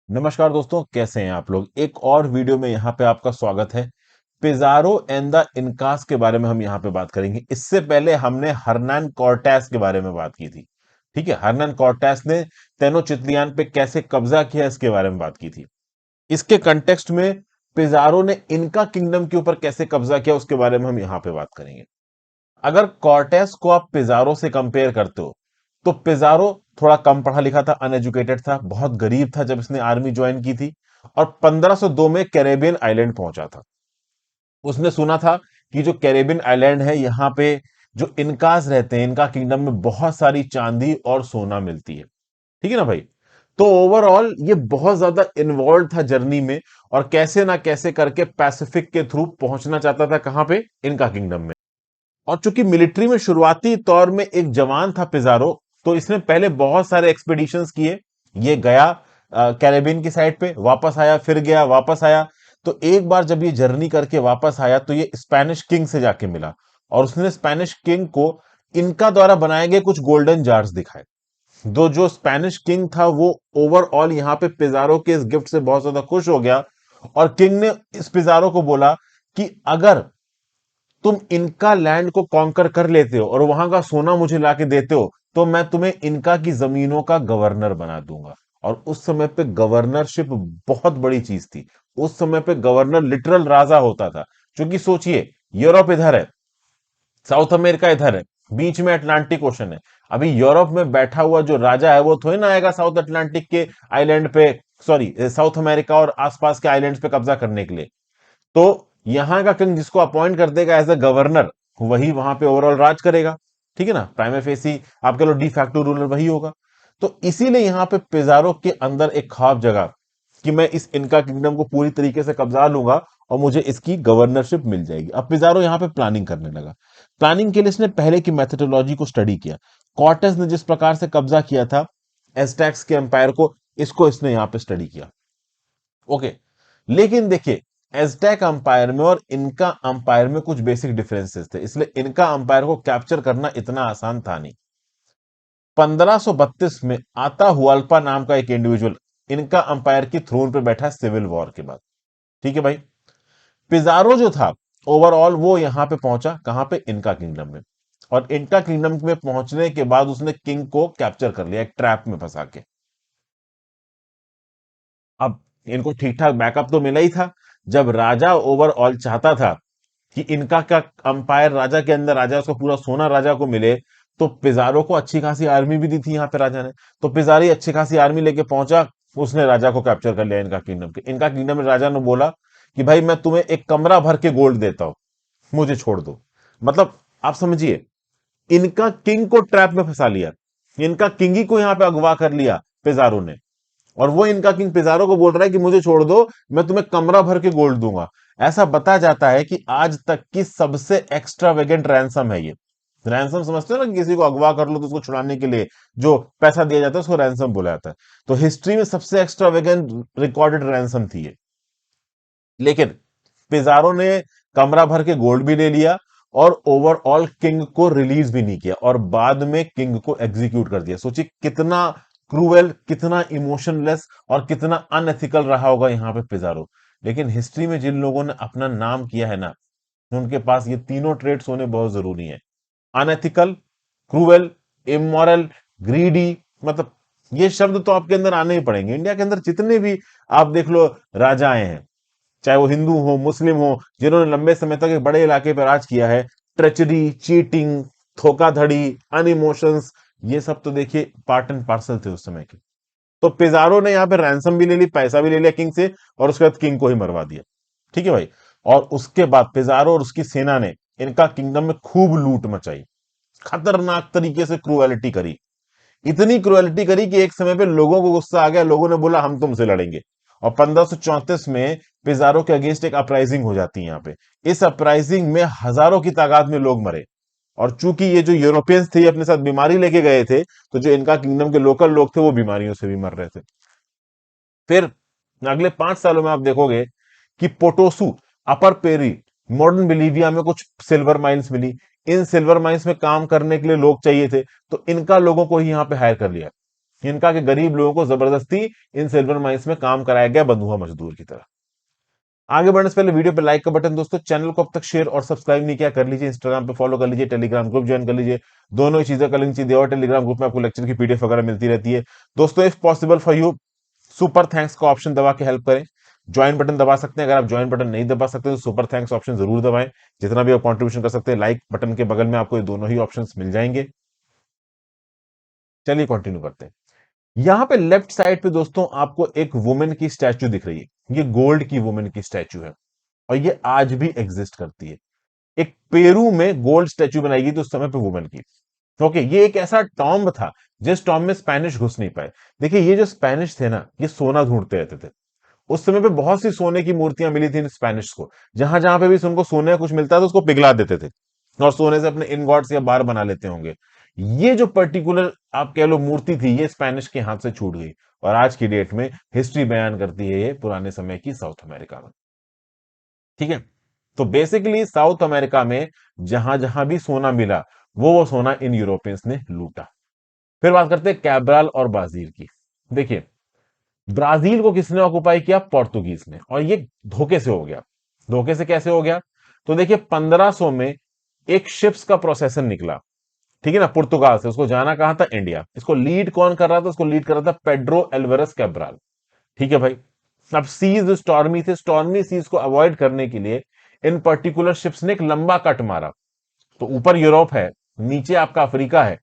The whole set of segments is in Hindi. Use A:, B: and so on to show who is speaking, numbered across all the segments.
A: नमस्कार दोस्तों, कैसे हैं आप लोग। एक और वीडियो में यहाँ पे आपका स्वागत है। पिजारो एंड द इनकास के बारे में हम यहाँ पे बात करेंगे। इससे पहले हमने हर्नान कॉर्टेस के बारे में बात की थी। ठीक है, हर्नान कॉर्टेस ने तेनोचितलियान पे कैसे कब्जा किया इसके बारे में बात की थी। इसके कंटेक्स्ट में पिजारो ने इनका किंगडम के ऊपर कैसे कब्जा किया उसके बारे में हम यहाँ पे बात करेंगे। अगर कॉर्टेस को आप पिजारो से कंपेयर करते हो तो पिजारो थोड़ा कम पढ़ा लिखा था, अनएजुकेटेड था, बहुत गरीब था जब इसने आर्मी ज्वाइन की थी और 1502 में कैरेबियन आइलैंड पहुंचा था। उसने सुना था कि जो कैरेबियन आइलैंड है यहां पे जो इनकास रहते हैं, इनका किंगडम में बहुत सारी चांदी और सोना मिलती है। ठीक है ना भाई। तो ओवरऑल ये बहुत ज्यादा इन्वॉल्व था जर्नी में और कैसे ना कैसे करके पैसिफिक के थ्रू पहुंचना चाहता था कहां पे, इनका किंगडम में। और चूंकि मिलिट्री में शुरुआती तौर में एक जवान था पिजारो, तो इसने पहले बहुत सारे एक्सपीडिशंस किए। ये गया कैरेबियन की साइड पे, वापस आया, फिर गया, वापस आया। तो एक बार जब ये जर्नी करके वापस आया तो ये स्पेनिश किंग से जाके मिला और उसने स्पेनिश किंग को इनका द्वारा बनाए गए कुछ गोल्डन जार्स दिखाए। दो जो स्पेनिश किंग था वो ओवरऑल यहाँ पे पिजारो के इस गिफ्ट से बहुत ज्यादा खुश हो गया और किंग ने इस पिजारो को बोला कि अगर तुम इनका लैंड को कॉन्कर कर लेते हो और वहां का सोना मुझे लाके देते हो तो मैं तुम्हें इनका की जमीनों का गवर्नर बना दूंगा। और उस समय पे गवर्नरशिप बहुत बड़ी चीज थी। उस समय पे गवर्नर लिटरल राजा होता था। क्योंकि सोचिए, यूरोप इधर है, साउथ अमेरिका इधर है, बीच में अटलांटिक ओशन है। अभी यूरोप में बैठा हुआ जो राजा है वो थोड़ी ना आएगा साउथ अटलांटिक के आइलैंड पे, सॉरी साउथ अमेरिका और आसपास के आइलैंड्स पे कब्जा करने के लिए। तो यहां का किंग जिसको अपॉइंट कर देगा एज अ गवर्नर, वही वहां पे ओवरऑल राज करेगा। ठीक है ना, प्राइमा फेसी आप कह लो डी फैक्टो रूलर वही होगा। तो इसीलिए यहां पे पिजारो के अंदर एक ख्वाब जगा कि मैं इस इनका किंगडम को पूरी तरीके से कब्जा लूंगा और मुझे इसकी गवर्नरशिप मिल जाएगी। अब पिजारो यहां पे प्लानिंग करने लगा। प्लानिंग के लिए इसने पहले की मेथोडोलॉजी को स्टडी किया। कॉर्टेस ने जिस प्रकार से कब्जा किया था एस्टेक्स के एम्पायर को, इसको इसने यहां पे स्टडी किया। ओके, लेकिन देखिए, एज़टेक अंपायर में और इनका अंपायर में कुछ बेसिक डिफरेंसेस थे, इसलिए इनका अंपायर को कैप्चर करना इतना आसान था नहीं। 1532 में आता हुआल्पा नाम का एक इंडिविजुअल इनका अंपायर की थ्रोन पर बैठा सिविल वॉर के बाद। ठीक है भाई। पिजारो जो था ओवरऑल वो यहां पे पहुंचा कहां पे, इनका किंगडम में। और इनका किंगडम में पहुंचने के बाद उसने किंग को कैप्चर कर लिया एक ट्रैप में फंसा के। अब इनको ठीक ठाक बैकअप तो मिला ही था। जब राजा ओवरऑल चाहता था कि इनका का अंपायर राजा के अंदर आ जाए, उसका पूरा सोना राजा को मिले, तो पिजारो को अच्छी खासी आर्मी भी दी थी यहाँ पे राजा ने। तो पिजारी अच्छी खासी आर्मी लेके पहुंचा, उसने राजा को कैप्चर कर लिया इनका किंगडम के। इनका किंगडम में राजा ने बोला कि भाई मैं तुम्हें एक कमरा भर के गोल्ड देता हूं, मुझे छोड़ दो। मतलब आप समझिए, इनका किंग को ट्रैप में फंसा लिया, इनका किंग ही को यहां पे अगवा कर लिया पिजारो ने। और वो इनका किंग पिजारो को बोल रहा है कि मुझे छोड़ दो, मैं तुम्हें कमरा भर के गोल्ड दूंगा। ऐसा बताया जाता है कि आज तक की सबसे एक्स्ट्रावेगेंट रैंसम है ये। रैंसम समझते हो ना, कि किसी को अगवा कर लो तो उसको छुड़ाने के लिए जो पैसा दिया जाता है उसको रैंसम बोला जाता है। तो हिस्ट्री में सबसे एक्स्ट्रावेगेंट रिकॉर्डेड रैंसम थी ये। लेकिन पिजारो ने कमरा भर के गोल्ड भी ले लिया और ओवरऑल किंग को रिलीज भी नहीं किया और बाद में किंग को एग्जीक्यूट कर दिया। सोचिए कितना क्रूएल, कितना इमोशनलेस और कितना अनएथिकल रहा होगा यहां पे पिजारो। लेकिन हिस्ट्री में जिन लोगों ने अपना नाम किया है ना, उनके पास ये तीनों ट्रेड्स होने बहुत जरूरी है। Unethical, cruel, immoral, greedy. मतलब ये शब्द तो आपके अंदर आने ही पड़ेंगे। इंडिया के अंदर जितने भी आप देख लो राजा आए हैं, चाहे वो हिंदू हो, मुस्लिम हो, जिन्होंने लंबे समय तक एक बड़े इलाके पर राज किया है, ट्रेचरी, चीटिंग, धोखाधड़ी, अनइमोशंस, ये सब तो देखिए पार्ट एंड पार्सल थे उस समय के। तो पिजारो ने यहां पे रैंसम भी ले ली, पैसा भी ले लिया किंग से और उसके बाद किंग को ही मरवा दिया। ठीक है भाई। और उसके बाद पिजारो और उसकी सेना ने इनका किंगडम में खूब लूट मचाई, खतरनाक तरीके से क्रूएलिटी करी। इतनी क्रुएलिटी करी कि एक समय पे लोगों को गुस्सा आ गया, लोगों ने बोला हम तुमसे लड़ेंगे। और 1534 में पिजारो के अगेंस्ट एक अपराइजिंग हो जाती है यहाँ पे। इस अपराइजिंग में हजारों की तादाद में लोग मरे। और चूंकि ये जो यूरोपियंस थे ये अपने साथ बीमारी लेके गए थे, तो जो इनका किंगडम के लोकल लोग थे वो बीमारियों से भी मर रहे थे। फिर अगले 5 सालों में आप देखोगे कि पोटोसू, अपर पेरी, मॉडर्न बिलीविया में कुछ सिल्वर माइंस मिली। इन सिल्वर माइंस में काम करने के लिए लोग चाहिए थे, तो इनका लोगों को ही यहां पे हायर कर लिया। इनका के गरीब लोगों को जबरदस्ती इन सिल्वर माइंस में काम कराया गया बंधुआ मजदूर की तरह। आगे बढ़ने से पहले वीडियो पे लाइक का बटन दोस्तों, चैनल को अब तक शेयर और सब्सक्राइब नहीं किया कर लीजिए, इंस्टाग्राम पे फॉलो कर लीजिए, टेलीग्राम ग्रुप ज्वाइन कर लीजिए। दोनों ही चीजों का लिंक चाहिए और टेलीग्राम ग्रुप में आपको लेक्चर की पीडीएफ वगैरह मिलती रहती है। दोस्तों if possible for you, super thanks का ऑप्शन दबा के हेल्प करें। ज्वाइन बटन दबा सकते हैं, अगर आप ज्वाइन बटन नहीं दबा सकते तो सुपर थैंक्स ऑप्शन जरूर दबाएं। जितना भी आप कंट्रीब्यूशन कर सकते हैं, लाइक बटन के बगल में आपको ये दोनों ही ऑप्शंस मिल जाएंगे। चलिए कंटिन्यू करते हैं। यहां पे लेफ्ट साइड पे दोस्तों आपको एक वुमेन की स्टैचू दिख रही है, ये गोल्ड की वुमेन की स्टैचू है और ये आज भी एग्जिस्ट करती है। एक पेरू में गोल्ड स्टैचू बनाई गई थी उस समय पे वुमेन की। ओके, ये एक ऐसा टॉम्ब था जिस टॉम्ब में स्पेनिश घुस नहीं पाए। देखिए ये जो स्पेनिश थे ना, ये सोना ढूंढते रहते थे। उस समय पे बहुत सी सोने की मूर्तियां मिली थी इन स्पेनिश को, जहां जहां पे भी उनको सोने का कुछ मिलता था उसको पिघला देते थे और सोने से अपने इनगॉट्स या बार बना लेते होंगे। ये जो पर्टिकुलर आप कह लो मूर्ति थी, ये स्पेनिश के हाथ से छूट गई और आज की डेट में हिस्ट्री बयान करती है ये पुराने समय की साउथ अमेरिका में। ठीक है, तो बेसिकली साउथ अमेरिका में जहां जहां भी सोना मिला वो सोना इन यूरोपियंस ने लूटा। फिर बात करते हैं कैब्राल और ब्राजील की। देखिए ब्राजील को किसने ऑक्युपाई किया? पोर्तुगीज ने, और ये धोखे से हो गया। धोखे से कैसे हो गया? तो देखिए 1500 में एक शिप्स का प्रोसेसन निकला, ठीक है ना, पुर्तगाल से। उसको जाना कहां था? इंडिया। इसको लीड कौन कर रहा था? उसको लीड कर रहा था पेड्रो एल्वारेस कैब्राल। ठीक है भाई। अब सीज स्टॉर्मी थे, स्टॉर्मी सीज को अवॉइड करने के लिए इन पर्टिकुलर शिप्स ने एक लंबा कट मारा। तो ऊपर यूरोप है, नीचे आपका अफ्रीका है,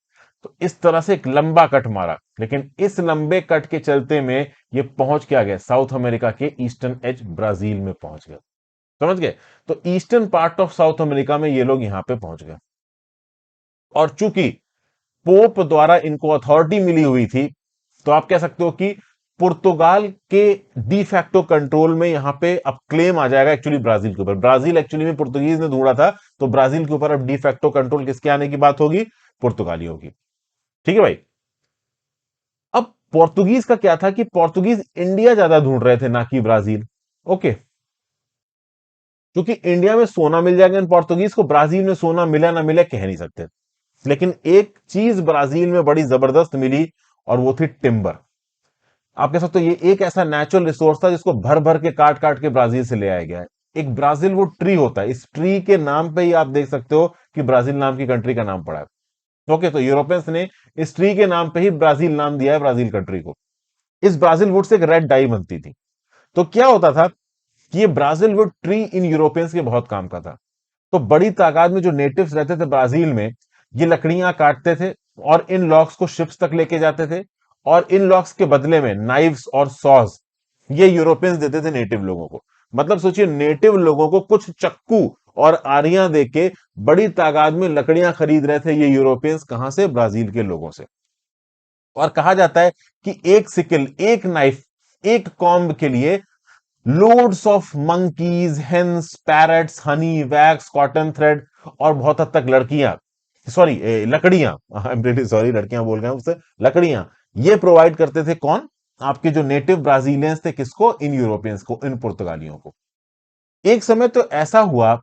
A: तो इस तरह से एक लंबा कट मारा। लेकिन इस लंबे कट के चलते में ये पहुंच क्या गया? साउथ अमेरिका के ईस्टर्न एज ब्राजील में पहुंच गए। समझ गए? तो eastern part of south America में ये लोग यहां पे पहुंच गए। और चूंकि पोप द्वारा इनको अथॉरिटी मिली हुई थी, तो आप कह सकते हो कि पुर्तगाल के डी फैक्टो कंट्रोल में यहां पे अब क्लेम आ जाएगा एक्चुअली ब्राजील के ऊपर। ब्राजील एक्चुअली में पुर्तगीज ने ढूंढा था, तो ब्राजील के ऊपर अब डी फैक्टो कंट्रोल किसके आने की बात होगी? पुर्तगालियों की। ठीक है भाई। अब पोर्तुगीज का क्या था कि पोर्तुगीज इंडिया ज्यादा ढूंढ रहे थे ना कि ब्राजील। ओके, क्योंकि इंडिया में सोना मिल जाएगा इन पोर्तुगीज को, ब्राजील में सोना मिला ना मिला कह नहीं सकते। लेकिन एक चीज ब्राजील में बड़ी जबरदस्त मिली और वो थी टिम्बर। आप कह सकते हो ये एक ऐसा नेचुरल रिसोर्स था जिसको भर भर के काट काट के ब्राजील से ले आया गया है। एक ब्राजील वो ट्री होता है, इस ट्री के नाम पे ही आप देख सकते हो कि ब्राजील नाम की कंट्री का नाम पड़ा है। ओके, तो यूरोपियंस ने इस ट्री के नाम पे ही ब्राजील नाम दिया है ब्राजील कंट्री को। इस ब्राजील वुड से एक रेड डाई बनती थी। तो क्या होता था कि ये Brazil wood tree in Europeans के बहुत काम का था। तो बड़ी तादाद में जो नेटिव्स रहते थे ब्राजील में, ये लकड़ियां काटते थे और इन लॉक्स को शिप्स तक लेके जाते थे। और इन लॉक्स के बदले में नाइव्स और सॉज ये यूरोपियंस देते थे नेटिव लोगों को। मतलब सोचिए, नेटिव लोगों को कुछ चक्कू और आरियां देके बड़ी तादाद में लकड़ियां खरीद रहे थे ये यूरोपियंस। कहां से? ब्राजील के लोगों से। और कहा जाता है कि एक सिकल, एक नाइफ, एक कॉम्ब के लिए loads of monkeys, hence, parrots, Honey, wax, cotton thread और बहुत हद तक लड़कियां, सॉरी लकड़ियां, आई एम रियली सॉरी, लड़कियां बोल गए उससे, लकड़ियां ये प्रोवाइड करते थे। कौन? आपके जो नेटिव ब्राजीलियंस थे। किसको? इन यूरोपियंस को, इन पुर्तगालियों को। एक समय तो ऐसा हुआ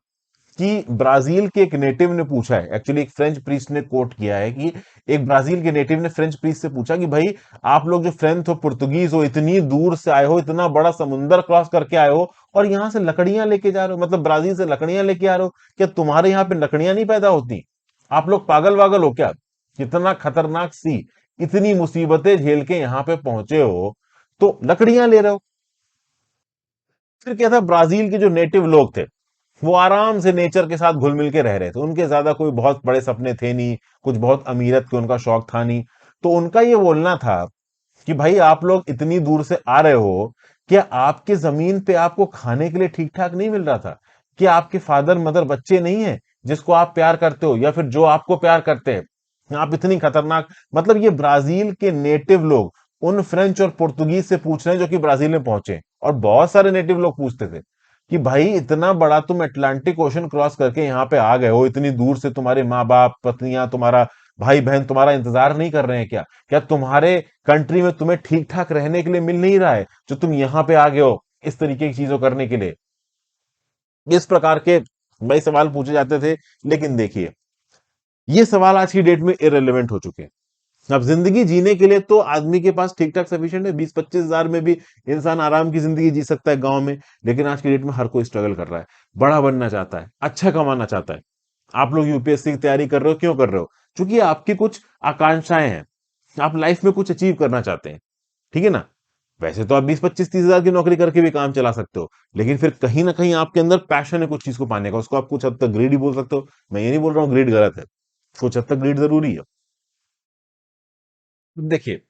A: कि ब्राजील के एक नेटिव ने पूछा है, एक्चुअली एक फ्रेंच प्रीस्ट ने कोट किया है कि एक ब्राजील के नेटिव ने फ्रेंच प्रीस्ट से पूछा कि भाई आप लोग जो फ्रेंच हो, पुर्तगीज हो, इतनी दूर से आए हो, इतना बड़ा समुंदर क्रॉस करके आए हो और यहां से लकड़ियां लेके जा रहे हो, मतलब ब्राजील से लकड़ियां लेके आ रहे हो, क्या तुम्हारे यहां पे लकड़ियां नहीं पैदा होती? आप लोग पागल वागल हो क्या? कितना खतरनाक सी, इतनी मुसीबतें झेल के यहां पे पहुंचे हो तो लकड़ियां ले रहे हो। फिर क्या था, ब्राजील के जो नेटिव लोग थे वो आराम से नेचर के साथ घुल मिल के रह रहे थे। उनके ज्यादा कोई बहुत बड़े सपने थे नहीं, कुछ बहुत अमीरत के उनका शौक था नहीं। तो उनका ये बोलना था कि भाई आप लोग इतनी दूर से आ रहे हो, क्या आपके जमीन पे आपको खाने के लिए ठीक ठाक नहीं मिल रहा था? क्या आपके फादर मदर बच्चे नहीं है जिसको आप प्यार करते हो, या फिर जो आपको प्यार करते हैं? आप इतनी खतरनाक, मतलब ये ब्राजील के नेटिव लोग उन फ्रेंच और पुर्तगीज से पूछ रहे हैं जो कि ब्राजील में पहुंचे। और बहुत सारे नेटिव लोग पूछते थे कि भाई इतना बड़ा तुम अटलांटिक ओशन क्रॉस करके यहाँ पे आ गए हो, इतनी दूर से तुम्हारे माँ बाप, पत्नियां, तुम्हारा भाई बहन तुम्हारा इंतजार नहीं कर रहे हैं क्या? क्या तुम्हारे कंट्री में तुम्हें ठीक ठाक रहने के लिए मिल नहीं रहा है जो तुम यहाँ पे आ गए हो इस तरीके की चीजों करने के लिए? इस प्रकार के भाई सवाल पूछे जाते थे। लेकिन देखिए ये सवाल आज की डेट में इरेलीवेंट हो चुके हैं। अब जिंदगी जीने के लिए तो आदमी के पास ठीक ठाक सफिशिएंट है, 20-25 हजार में भी इंसान आराम की जिंदगी जी सकता है गांव में। लेकिन आज की डेट में हर कोई स्ट्रगल कर रहा है, बड़ा बनना चाहता है, अच्छा कमाना चाहता है। आप लोग यूपीएससी की तैयारी कर रहे हो, क्यों कर रहे हो? क्योंकि आपकी कुछ आकांक्षाएं हैं, आप लाइफ में कुछ अचीव करना चाहते हैं, ठीक है ना? वैसे तो आप 20-25-30 हजार की नौकरी करके भी काम चला सकते हो, लेकिन फिर कहीं ना कहीं आपके अंदर पैशन है कुछ चीज को पाने का, उसको आप कुछ हद तक ग्रीड ही बोल सकते हो। मैं ये नहीं बोल रहा हूँ ग्रीड गलत है, कुछ हद तक ग्रीड जरूरी है। देखिए,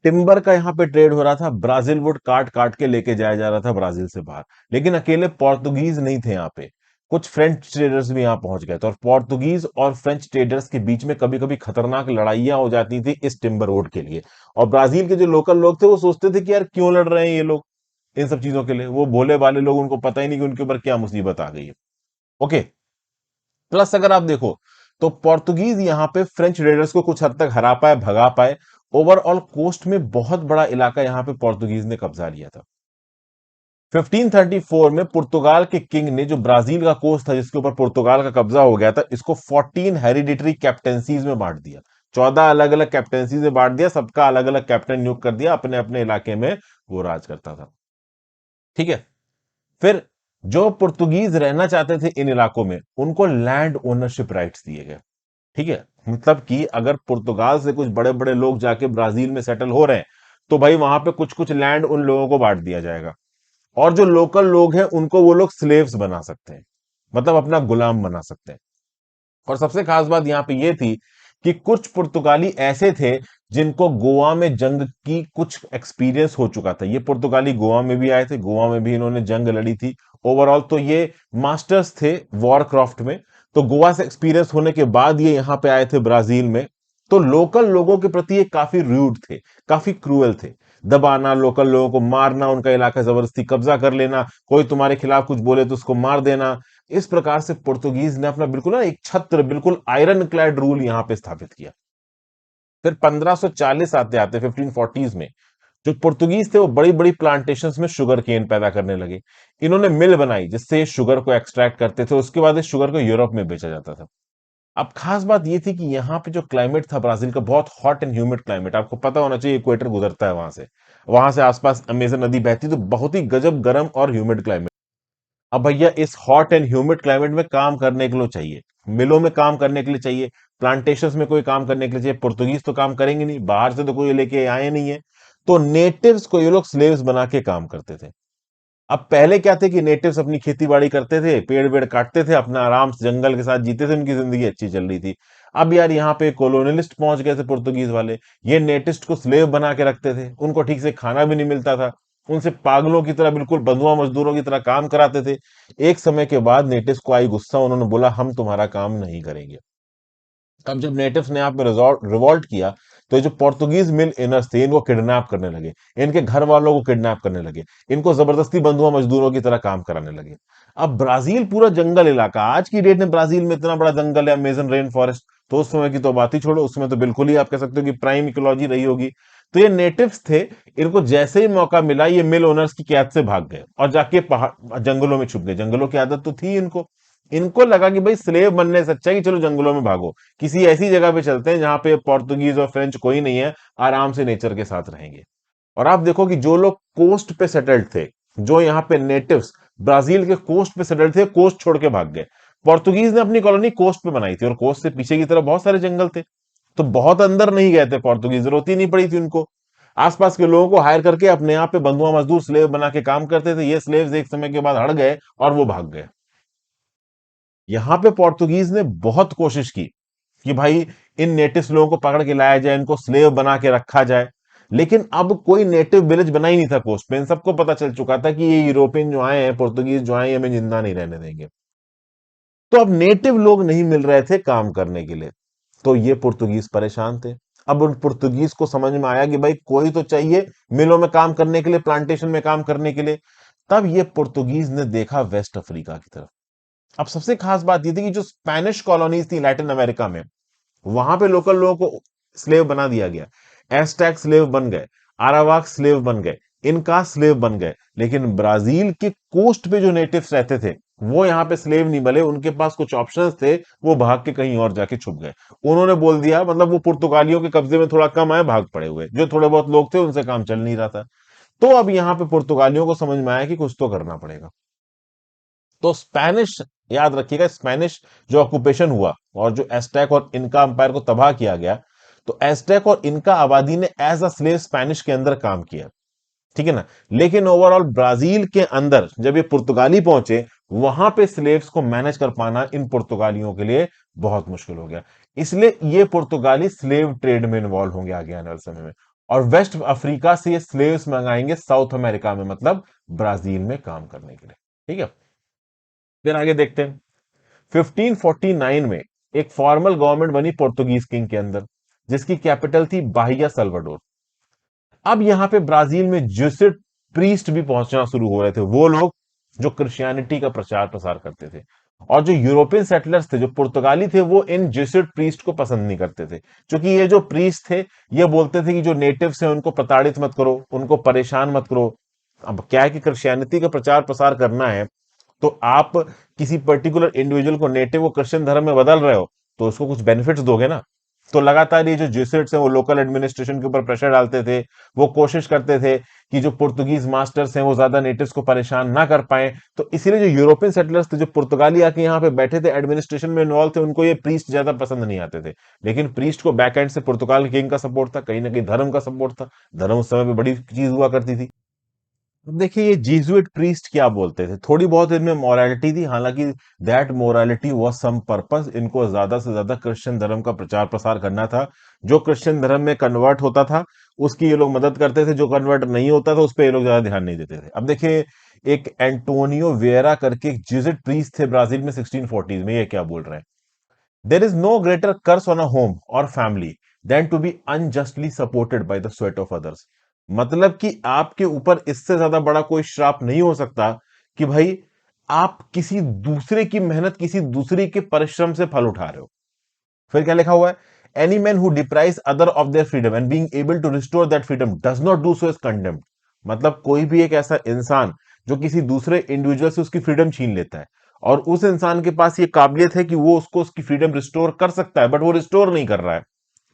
A: टिम्बर का यहाँ पे ट्रेड हो रहा था, ब्राजील वुड काट काट के लेके जाया जा रहा था ब्राजील से बाहर। लेकिन अकेले पोर्तुगीज नहीं थे यहाँ पे, कुछ फ्रेंच ट्रेडर्स भी यहाँ पहुंच गए थे, और पोर्तुगीज और फ्रेंच ट्रेडर्स के बीच में कभी कभी खतरनाक लड़ाइयां हो जाती थी इस टिम्बर वुड के लिए। और ब्राजील के जो लोकल लोग थे वो सोचते थे कि यार क्यों लड़ रहे हैं ये लोग इन सब चीजों के लिए, वो भोले भाले लोग, उनको पता ही नहीं कि उनके ऊपर क्या मुसीबत आ गई है। ओके। प्लस अगर आप देखो तो पोर्तुगीज यहां पे फ्रेंच रेडर्स को कुछ हद तक हरा पाए, भगा पाए। ओवरऑल कोस्ट में बहुत बड़ा इलाका यहां पे पोर्तुगीज ने कब्जा लिया था। 1534 में पुर्तगाल के किंग ने, जो ब्राजील का कोस्ट था जिसके ऊपर पुर्तगाल का कब्जा हो गया था, इसको 14 हेरिडिटरी कैप्टेंसीज में बांट दिया। 14 अलग अलग कैप्टेंसी में बांट दिया, सबका अलग अलग कैप्टन नियुक्त कर दिया, अपने अपने इलाके में वो राज करता था। ठीक है। फिर जो पुर्तगीज रहना चाहते थे इन इलाकों में, उनको लैंड ओनरशिप राइट्स दिए गए। ठीक है। मतलब कि अगर पुर्तगाल से कुछ बड़े बड़े लोग जाके ब्राजील में सेटल हो रहे हैं, तो भाई वहां पे कुछ कुछ लैंड उन लोगों को बांट दिया जाएगा। और जो लोकल लोग हैं उनको वो लोग स्लेव्स बना सकते हैं, मतलब अपना गुलाम बना सकते हैं। और सबसे खास बात यहां पे ये थी कि कुछ पुर्तगाली ऐसे थे जिनको गोवा में जंग की कुछ एक्सपीरियंस हो चुका था। ये पुर्तगाली गोवा में भी आए थे, गोवा में भी इन्होंने जंग लड़ी थी। ओवरऑल तो ये मास्टर्स थे वॉरक्राफ्ट में। तो गोवा से एक्सपीरियंस होने के बाद ये यहां पे आए थे ब्राजील में। तो लोकल लोगों के प्रति ये काफी रूड थे, काफी क्रूअल थे। दबाना, लोकल लोगों को मारना, उनका इलाका जबरदस्ती कब्जा कर लेना, कोई तुम्हारे खिलाफ कुछ बोले तो उसको मार देना। इस प्रकार से पुर्तगीज ने अपना बिल्कुल ना एक छत्र, बिल्कुल आयरन क्लैड रूल यहां पे स्थापित किया। फिर 1540 आते आते 1540s में जो पुर्तगीज थे वो बड़ी बड़ी प्लांटेशंस में शुगर केन पैदा करने लगे। इन्होंने मिल बनाई जिससे शुगर को एक्सट्रैक्ट करते थे, उसके बाद इस शुगर को यूरोप में बेचा जाता था। अब खास बात ये थी कि यहाँ पे जो क्लाइमेट था ब्राजील का, बहुत हॉट एंड ह्यूमिड क्लाइमेट, आपको पता होना चाहिए इक्वेटर गुजरता है वहां से, वहां से आसपास अमेजन नदी बहती, तो बहुत ही गजब गर्म और ह्यूमिड क्लाइमेट। अब भैया इस हॉट एंड ह्यूमिड क्लाइमेट में काम करने के लिए चाहिए, मिलों में काम करने के लिए चाहिए, प्लांटेशंस में कोई काम करने के लिए चाहिए। पुर्तगीज तो काम करेंगे नहीं, बाहर से तो कोई लेके आए नहीं है। तो नेटिव्स को ये लोग स्लेव्स बना के काम करते थे। अब पहले क्या थे कि नेटिव्स अपनी खेती बाड़ी करते थे, पेड़ वेड़ काटते थे, अपना आराम से जंगल के साथ जीते थे, उनकी जिंदगी अच्छी चल रही थी। अब यार यहाँ पे कॉलोनियलिस्ट पहुंच गए थे पुर्तगीज वाले, ये नेटिव्स को स्लेव बना के रखते थे, उनको ठीक से खाना भी नहीं मिलता था, उनसे पागलों की तरह, बिल्कुल बंधुआ मजदूरों की तरह काम कराते थे। एक समय के बाद नेटिव्स को आई गुस्सा, उन्होंने बोला हम तुम्हारा काम नहीं करेंगे। तब जब नेटिव्स ने आप में रिवॉल्ट किया, तो ये जो पोर्तुगीज मिल इनर्स थे इनको किडनैप करने लगे, इनके घर वालों को किडनैप करने लगे, इनको जबरदस्ती बंधुआ मजदूरों की तरह काम कराने लगे। अब ब्राजील पूरा जंगल इलाका, आज की डेट में ब्राजील में इतना बड़ा जंगल है, अमेजन रेन फॉरेस्ट, तो उस समय की तो बात ही छोड़ो, उसमें तो बिल्कुल ही आप कह सकते हो कि प्राइम इकोलॉजी रही होगी। तो ये नेटिव्स थे, इनको जैसे ही मौका मिला ये मिल ओनर्स की कैद से भाग गए और जाके पहाड़ जंगलों में छुप गए। जंगलों की आदत तो थी इनको, इनको लगा कि भाई स्लेव बनने से अच्छा है कि चलो जंगलों में भागो, किसी ऐसी जगह पे चलते हैं जहां पे पोर्तुगीज और फ्रेंच कोई नहीं है, आराम से नेचर के साथ रहेंगे। और आप देखो कि जो लोग कोस्ट पे सेटल्ड थे, जो यहाँ पे नेटिव्स ब्राजील के कोस्ट पे सेटल्ड थे, कोस्ट छोड़ के भाग गए। पोर्तुगीज ने अपनी कॉलोनी कोस्ट पे बनाई थी और कोस्ट से पीछे की तरफ बहुत सारे जंगल थे, तो बहुत अंदर नहीं गए थे पोर्तुगीज, जरूरत ही नहीं पड़ी थी उनको। आसपास के लोगों को हायर करके अपने यहाँ पे बंधुआ मजदूर स्लेव बना के काम करते थे। ये स्लेव्स एक समय के बाद हट गए और वो भाग गए। यहां पे पोर्तुगीज ने बहुत कोशिश की कि भाई इन नेटिव लोगों को पकड़ के लाया जाए, इनको स्लेव बना के रखा जाए। लेकिन अब कोई नेटिव विलेज बना ही नहीं था कोस्ट पे, इन सबको पता चल चुका था कि ये यूरोपियन जो आए हैं, पुर्तगीज जो आए हैं, हमें जिंदा नहीं रहने देंगे। तो अब नेटिव लोग नहीं मिल रहे थे काम करने के लिए, तो ये पुर्तगीज परेशान थे। अब उन पुर्तगीज को समझ में आया कि भाई कोई तो चाहिए मिलों में काम करने के लिए, प्लांटेशन में काम करने के लिए। तब ये पुर्तगीज ने देखा वेस्ट अफ्रीका की तरफ। अब सबसे खास बात यह थी कि जो स्पेनिश कॉलोनीज थी लैटिन अमेरिका में, वहां पे लोकल लोगों को स्लेव बना दिया गया। एस्टैक स्लेव बन गए, आरावाक स्लेव बन गए, इनका स्लेव बन गए। लेकिन ब्राजील के कोस्ट पे जो नेटिव्स रहते थे वो यहाँ पे स्लेव नहीं बने, उनके पास कुछ ऑप्शंस थे, वो भाग के कहीं और जाके छुप गए। उन्होंने बोल दिया, मतलब वो पुर्तगालियों के कब्जे में थोड़ा कम आए, भाग पड़े हुए, जो थोड़े बहुत लोग थे उनसे काम चल नहीं रहा था। तो अब यहाँ पे पुर्तगालियों को समझ में आया कि कुछ तो करना पड़ेगा। तो स्पेनिश, याद रखिएगा, स्पेनिश जो ऑक्यूपेशन हुआ और जो एस्टेक और इनका अंपायर को तबाह किया गया, तो एस्टेक और इनका आबादी ने एज अ स्लेव स्पेनिश के अंदर काम किया, ठीक है ना। लेकिन ओवरऑल ब्राजील के अंदर जब ये पुर्तगाली पहुंचे, वहां पे स्लेव्स को मैनेज कर पाना इन पुर्तगालियों के लिए बहुत मुश्किल हो गया। इसलिए ये पुर्तगाली स्लेव ट्रेड में इन्वॉल्व होंगे आगे आने वाले समय में, और वेस्ट अफ्रीका से ये स्लेव्स मंगाएंगे साउथ अमेरिका में, मतलब ब्राजील में काम करने के लिए। ठीक है, फिर आगे देखते हैं। 1549 में एक फॉर्मल गवर्नमेंट बनी पोर्तुगीज किंग के अंदर, जिसकी कैपिटल थी बाहिया सल्वाडोर। अब यहां पे ब्राजील में जेsuit प्रीस्ट भी पहुंचना शुरू हो रहे थे, वो लोग जो क्रिश्चियनिटी का प्रचार प्रसार करते थे। और जो यूरोपियन सेटलर्स थे, जो पुर्तगाली थे, वो इन जेsuit प्रीस्ट को पसंद नहीं करते थे, क्योंकि ये जो प्रीस्ट थे, ये बोलते थे कि जो नेटिव्स हैं उनको प्रताड़ित मत करो, उनको परेशान मत करो। अब क्या है कि क्रिश्चियनिटी का प्रचार प्रसार करना है, तो आप किसी पर्टिकुलर इंडिविजुअल को, नेटिव को क्रिश्चियन धर्म में बदल रहे हो, तो उसको कुछ बेनिफिट्स दोगे ना। तो लगातार ये जो जेsuits हैं वो लोकल एडमिनिस्ट्रेशन के ऊपर प्रेशर डालते थे। वो कोशिश करते थे कि जो पुर्तगीज मास्टर्स हैं वो ज्यादा नेटिव्स को परेशान ना कर पाए। तो इसीलिए जो यूरोपियन सेटलर्स थे, जो पुर्तगाली आके यहाँ पे बैठे थे, एडमिनिस्ट्रेशन में इन्वॉल्व थे, उनको ये प्रीस्ट ज्यादा पसंद नहीं आते थे। लेकिन प्रीस्ट को बैक एंड से पुर्तगाल किंग का सपोर्ट था, कहीं ना कहीं धर्म का सपोर्ट था। धर्म उस समय पे बड़ी चीज हुआ करती थी। अब देखिए, ये जीजुइट प्रीस्ट क्या बोलते थे, थोड़ी बहुत इनमें मोरालिटी थी, हालांकि that morality was some purpose. इनको ज्यादा से ज्यादा क्रिश्चियन धर्म का प्रचार प्रसार करना था। जो क्रिश्चियन धर्म में कन्वर्ट होता था उसकी ये लोग मदद करते थे, जो कन्वर्ट नहीं होता था उस पर ये लोग ज्यादा ध्यान नहीं देते थे। अब देखिए, एक एंटोनियो वेरा करके एक जीजुइट प्रीस्ट थे ब्राजील में 1640 में, ये क्या बोल रहे हैं। There is no greater curse on a home और family then to be unjustly supported by the sweat of others. मतलब कि आपके ऊपर इससे ज्यादा बड़ा कोई श्राप नहीं हो सकता कि भाई आप किसी दूसरे की मेहनत, किसी दूसरे के परिश्रम से फल उठा रहे हो। फिर क्या लिखा हुआ है, any man who deprives other of their freedom and being able to restore that freedom does not do so is condemned. मतलब कोई भी एक ऐसा इंसान जो किसी दूसरे इंडिविजुअल से उसकी फ्रीडम छीन लेता है, और उस इंसान के पास ये काबिलियत है कि वो उसको उसकी फ्रीडम रिस्टोर कर सकता है, बट वो रिस्टोर नहीं कर रहा है,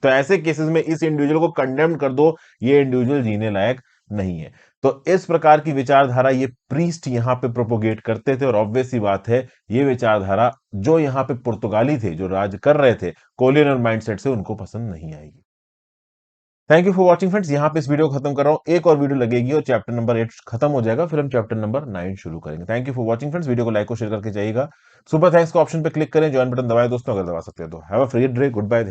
A: तो ऐसे केसेस में इस इंडिविजुअल को कंडेम कर दो, ये इंडिविजुअल जीने लायक नहीं है। तो इस प्रकार की विचारधारा ये प्रीस्ट यहां पे प्रोपोगेट करते थे, और ऑब्वियस सी बात है, ये विचारधारा जो यहां पे पुर्तगाली थे, जो राज कर रहे थे कोलियनल माइंडसेट से, उनको पसंद नहीं आएगी। Thank you for watching friends, यहां पे इस वीडियो को खत्म कर रहा हूं। एक और वीडियो लगेगी और चैप्टर नंबर 8 खत्म हो जाएगा, फिर हम चैप्टर नंबर 9 शुरू करेंगे। Thank you for watching friends, video को लाइक और शेयर करके जाइएगा। सुपर थैंक्स को ऑप्शन पे क्लिक करें, ज्वाइन बटन दबाएं दोस्तों, अगर दबा सकते हैं तो। Have a free day, good bye.